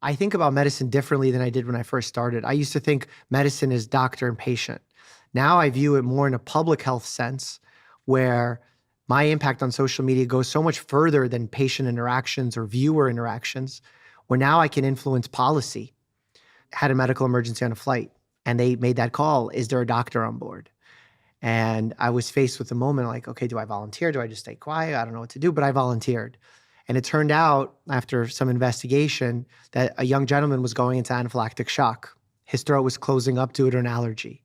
I think about medicine differently than I did when I first started. I used to think medicine is doctor and patient. Now I view it more in a public health sense, where my impact on social media goes so much further than patient interactions or viewer interactions, where now I can influence policy. Had a medical emergency on a flight and they made that call, is there a doctor on board? And I was faced with the moment like, okay, do I volunteer? Do I just stay quiet? I don't know what to do, but I volunteered. And it turned out after some investigation that a young gentleman was going into anaphylactic shock. His throat was closing up due to an allergy.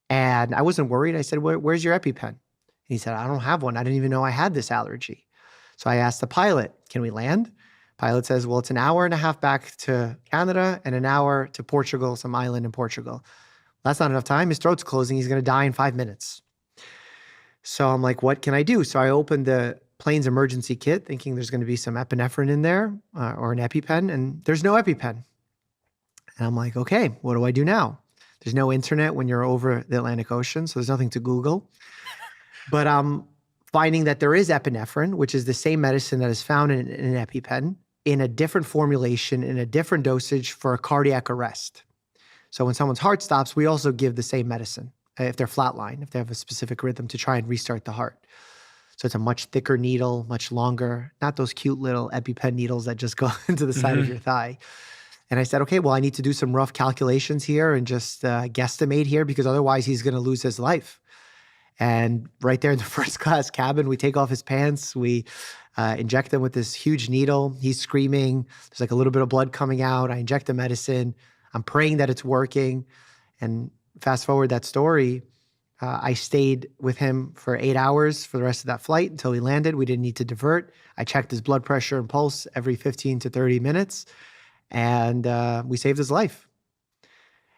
And I wasn't worried. I said, where's your EpiPen? He said, I don't have one. I didn't even know I had this allergy. So I asked the pilot, can we land? Pilot says, well, it's an hour and a half back to Canada and an hour to Portugal, some island in Portugal. That's not enough time. His throat's closing. He's going to die in 5 minutes. So I'm like, what can I do? So I opened the plane's emergency kit thinking there's going to be some epinephrine in there or an EpiPen, and there's no EpiPen. And I'm like, okay, what do I do now? There's no internet when you're over the Atlantic Ocean, so there's nothing to Google. But I'm finding that there is epinephrine, which is the same medicine that is found in an EpiPen, in a different formulation, in a different dosage for a cardiac arrest. So when someone's heart stops, we also give the same medicine if they're flatline, if they have a specific rhythm to try and restart the heart. So it's a much thicker needle, much longer, not those cute little EpiPen needles that just go into the side of your thigh. And I said, okay, well, I need to do some rough calculations here and just guesstimate here because otherwise he's going to lose his life. And right there in the first class cabin, we take off his pants. We inject him with this huge needle. He's screaming. There's like a little bit of blood coming out. I inject the medicine. I'm praying that it's working. And fast forward that story, I stayed with him for 8 hours for the rest of that flight until he landed. We didn't need to divert. I checked his blood pressure and pulse every 15 to 30 minutes. And we saved his life.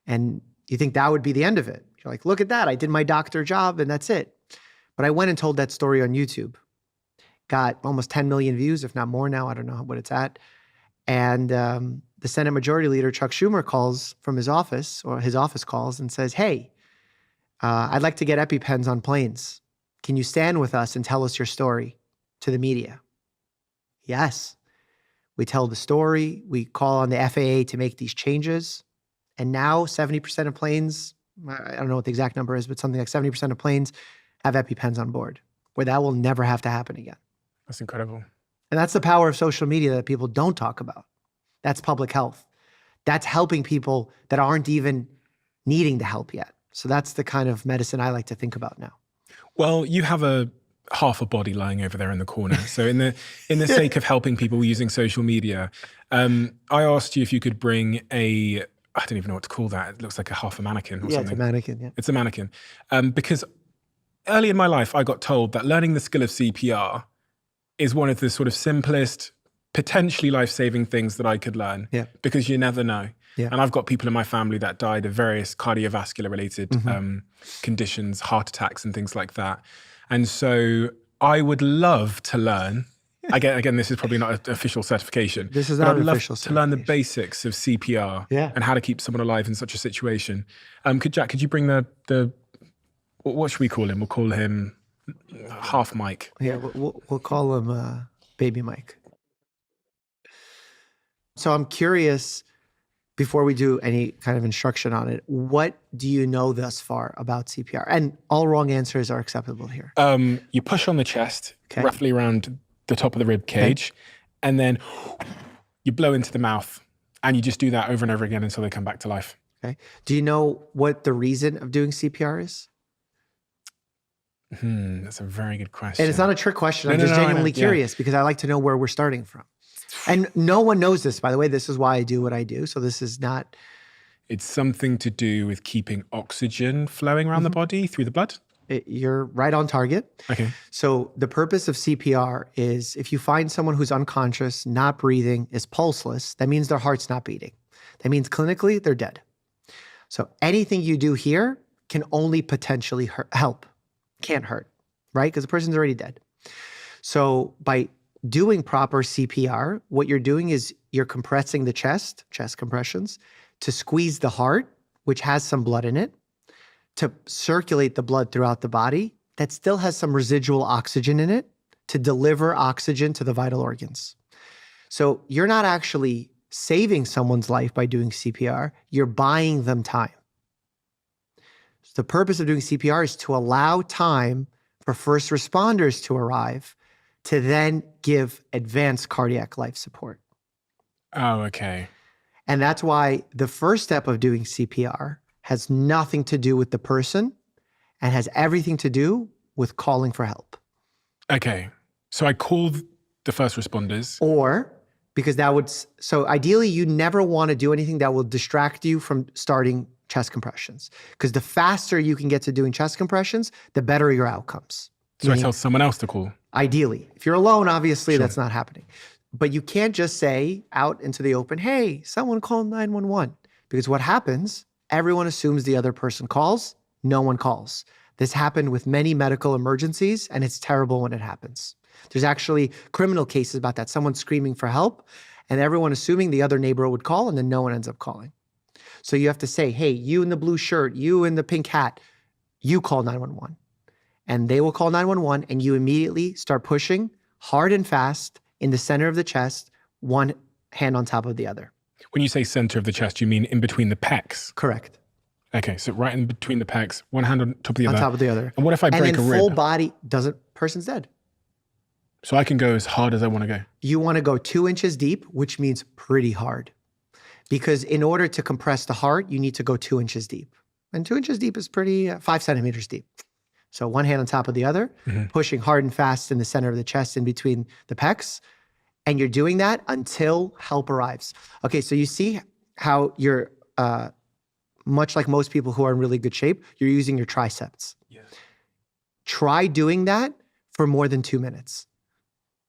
And you think that would be the end of it. You're like, look at that. I did my doctor job and that's it. But I went and told that story on YouTube. Got almost 10 million views, if not more now. I don't know what it's at. And the Senate Majority Leader, Chuck Schumer, calls from his office, or his office calls and says, hey, I'd like to get EpiPens on planes. Can you stand with us and tell us your story to the media? Yes. We tell the story. We call on the FAA to make these changes. And now 70% of planes, I don't know what the exact number is, but something like 70% of planes have EpiPens on board, where that will never have to happen again. That's incredible. And that's the power of social media that people don't talk about. That's public health. That's helping people that aren't even needing the help yet. So that's the kind of medicine I like to think about now. Well, you have half a body lying over there in the corner. So in the sake of helping people using social media, I asked you if you could bring I don't even know what to call that. It looks like a half a mannequin or something. Yeah, it's a mannequin, yeah. It's a mannequin. Because early in my life, I got told that learning the skill of CPR is one of the sort of simplest, potentially life-saving things that I could learn. Yeah. Because you never know. Yeah. And I've got people in my family that died of various cardiovascular-related conditions, heart attacks and things like that. And so I would love to learn, again, this is probably not an official certification. This is not an official certification. To learn the basics of CPR and how to keep someone alive in such a situation. Could you bring the what should we call him? We'll call him half Mike. Yeah, we'll call him baby Mike. So I'm curious, before we do any kind of instruction on it, what do you know thus far about CPR? And all wrong answers are acceptable here. You push on the chest, roughly around the top of the rib cage, and then you blow into the mouth, and you just do that over and over again until they come back to life. Okay. Do you know what the reason of doing CPR is? That's a very good question. And it's not a trick question. I'm just genuinely curious because I like to know where we're starting from. And no one knows this, by the way. This is why I do what I do. So this is not... It's something to do with keeping oxygen flowing around the body through the blood? You're right on target. Okay. So the purpose of CPR is if you find someone who's unconscious, not breathing, is pulseless, that means their heart's not beating. That means clinically they're dead. So anything you do here can only potentially help. Can't hurt, right? Because the person's already dead. So by doing proper CPR, what you're doing is you're compressing the chest compressions, to squeeze the heart, which has some blood in it, to circulate the blood throughout the body that still has some residual oxygen in it, to deliver oxygen to the vital organs. So you're not actually saving someone's life by doing CPR, you're buying them time. So the purpose of doing CPR is to allow time for first responders to arrive to then give advanced cardiac life support. Oh, okay. And that's why the first step of doing CPR has nothing to do with the person and has everything to do with calling for help. Okay. So I call the first responders. Or, because that would, so ideally you never want to do anything that will distract you from starting chest compressions. Because the faster you can get to doing chest compressions, the better your outcomes. So I tell someone else to call? Ideally. If you're alone, obviously that's not happening. But you can't just say out into the open, hey, someone call 911. Because what happens, everyone assumes the other person calls, no one calls. This happened with many medical emergencies, and it's terrible when it happens. There's actually criminal cases about that. Someone screaming for help, and everyone assuming the other neighbor would call, and then no one ends up calling. So you have to say, hey, you in the blue shirt, you in the pink hat, you call 911. And they will call 911, and you immediately start pushing hard and fast in the center of the chest, one hand on top of the other. When you say center of the chest, you mean in between the pecs? Correct. Okay, so right in between the pecs, one hand on top of the other. On top of the other. And what if I break a rib? And then full body, person's dead. So I can go as hard as I want to go? You want to go 2 inches deep, which means pretty hard. Because in order to compress the heart, you need to go 2 inches deep. And 2 inches deep is pretty, 5 centimeters deep. So one hand on top of the other, pushing hard and fast in the center of the chest in between the pecs. And you're doing that until help arrives. Okay, so you see how you're, much like most people who are in really good shape, you're using your triceps. Yes. Try doing that for more than 2 minutes.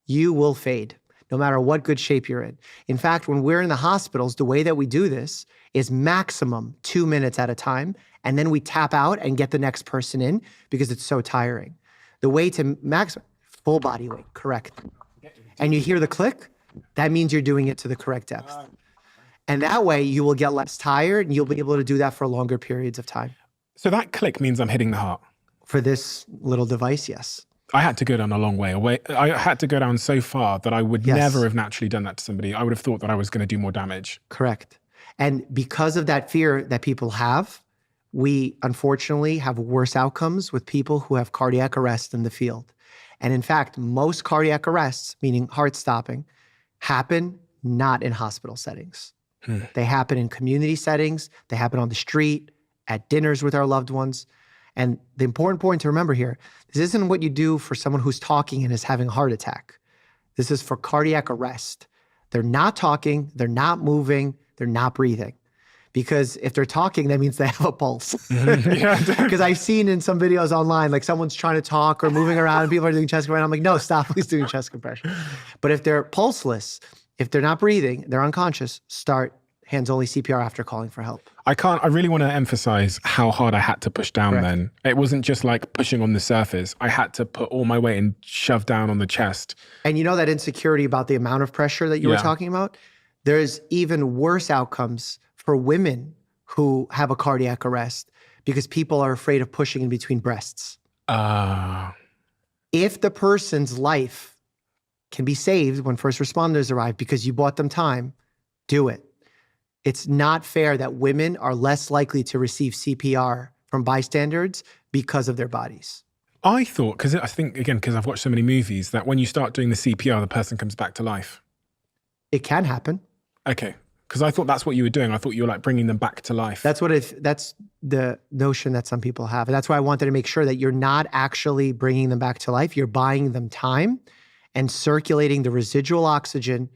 You will fade, no matter what good shape you're in. In fact, when we're in the hospitals, the way that we do this is maximum 2 minutes at a time, and then we tap out and get the next person in because it's so tiring. The way to full body weight, correct. And you hear the click, that means you're doing it to the correct depth. And that way you will get less tired and you'll be able to do that for longer periods of time. So that click means I'm hitting the heart? For this little device, yes. I had to go down a long way away. I had to go down so far that I would never have naturally done that to somebody. I would have thought that I was going to do more damage. Correct. And because of that fear that people have, we unfortunately have worse outcomes with people who have cardiac arrest in the field. And in fact, most cardiac arrests, meaning heart stopping, happen not in hospital settings. They happen in community settings. They happen on the street, at dinners with our loved ones. And the important point to remember here, this isn't what you do for someone who's talking and is having a heart attack. This is for cardiac arrest. They're not talking, they're not moving, they're not breathing. Because if they're talking, that means they have a pulse. Because I've seen in some videos online, like someone's trying to talk or moving around and people are doing chest compression. I'm like, no, stop, please doing chest compression. But if they're pulseless, if they're not breathing, they're unconscious, start hands-only CPR after calling for help. I really want to emphasize how hard I had to push down then. It wasn't just like pushing on the surface. I had to put all my weight and shove down on the chest. And you know that insecurity about the amount of pressure that you were talking about? There's even worse outcomes for women who have a cardiac arrest because people are afraid of pushing in between breasts. If the person's life can be saved when first responders arrive because you bought them time, do it. It's not fair that women are less likely to receive CPR from bystanders because of their bodies. I thought, because I think, again, because I've watched so many movies, that when you start doing the CPR, the person comes back to life. It can happen. Okay. Because I thought that's what you were doing. I thought you were like bringing them back to life. That's the notion that some people have. And that's why I wanted to make sure that you're not actually bringing them back to life. You're buying them time and circulating the residual oxygen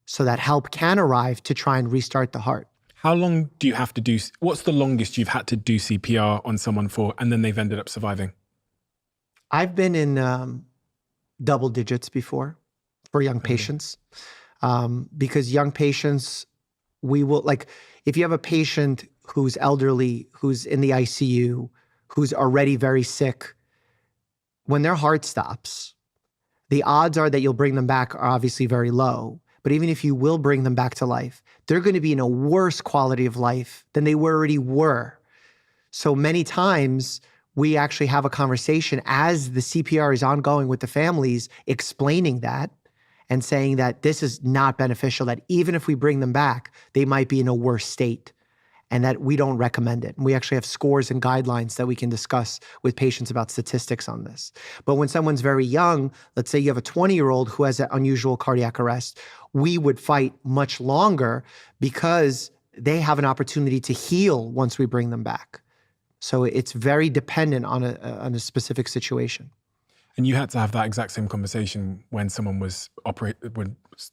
so that help can arrive to try and restart the heart. How long do you have to do, what's the longest you've had to do CPR on someone for, and then they've ended up surviving? I've been in double digits before for young patients because young patients, we will, like, if you have a patient who's elderly, who's in the ICU, who's already very sick, when their heart stops, the odds are that you'll bring them back are obviously very low. But even if you will bring them back to life, they're going to be in a worse quality of life than they already were. So many times we actually have a conversation as the CPR is ongoing with the families, explaining that and saying that this is not beneficial, that even if we bring them back, they might be in a worse state, and that we don't recommend it. And we actually have scores and guidelines that we can discuss with patients about statistics on this. But when someone's very young, let's say you have a 20-year-old who has an unusual cardiac arrest, we would fight much longer because they have an opportunity to heal once we bring them back. So it's very dependent on a specific situation. And you had to have that exact same conversation when someone was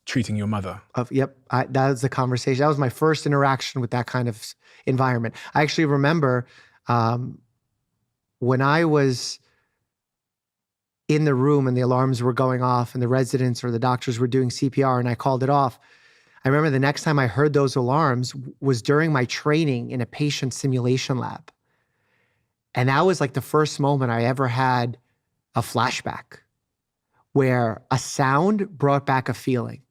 treating your mother. Yep, that was the conversation. That was my first interaction with that kind of environment. I actually remember when I was in the room and the alarms were going off and the residents or the doctors were doing CPR and I called it off. I remember the next time I heard those alarms was during my training in a patient simulation lab. And that was like the first moment I ever had a flashback where a sound brought back a feeling,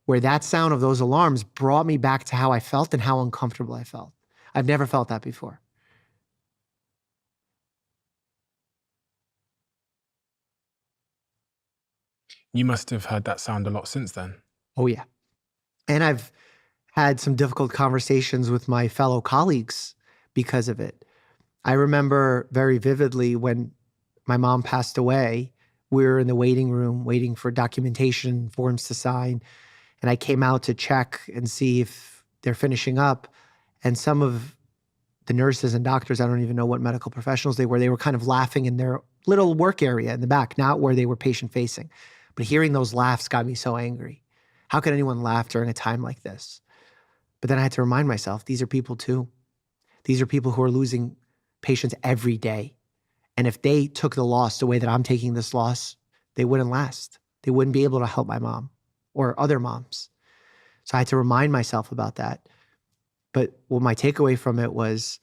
where that sound of those alarms brought me back to how I felt and how uncomfortable I felt. I've never felt that before. You must have heard that sound a lot since then. Oh, yeah. And I've had some difficult conversations with my fellow colleagues because of it. I remember very vividly when my mom passed away, we were in the waiting room waiting for documentation, forms to sign. And I came out to check and see if they're finishing up. And some of the nurses and doctors, I don't even know what medical professionals they were kind of laughing in their little work area in the back, not where they were patient facing. But hearing those laughs got me so angry. How could anyone laugh during a time like this? But then I had to remind myself, these are people too. These are people who are losing patients every day. And if they took the loss the way that I'm taking this loss, they wouldn't last. They wouldn't be able to help my mom or other moms. So I had to remind myself about that. But what my takeaway from it was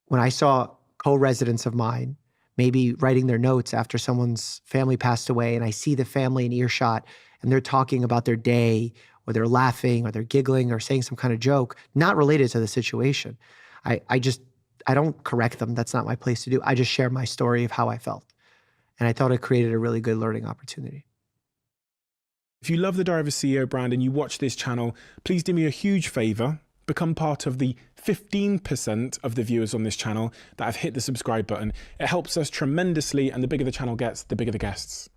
when I saw co-residents of mine maybe writing their notes after someone's family passed away, and I see the family in earshot and they're talking about their day, or they're laughing, or they're giggling, or saying some kind of joke, not related to the situation. I don't correct them. That's not my place to do. I just share my story of how I felt. And I thought it created a really good learning opportunity. If you love the Diary of a CEO brand and you watch this channel, please do me a huge favor. Become part of the 15% of the viewers on this channel that have hit the subscribe button. It helps us tremendously, and the bigger the channel gets, the bigger the guests.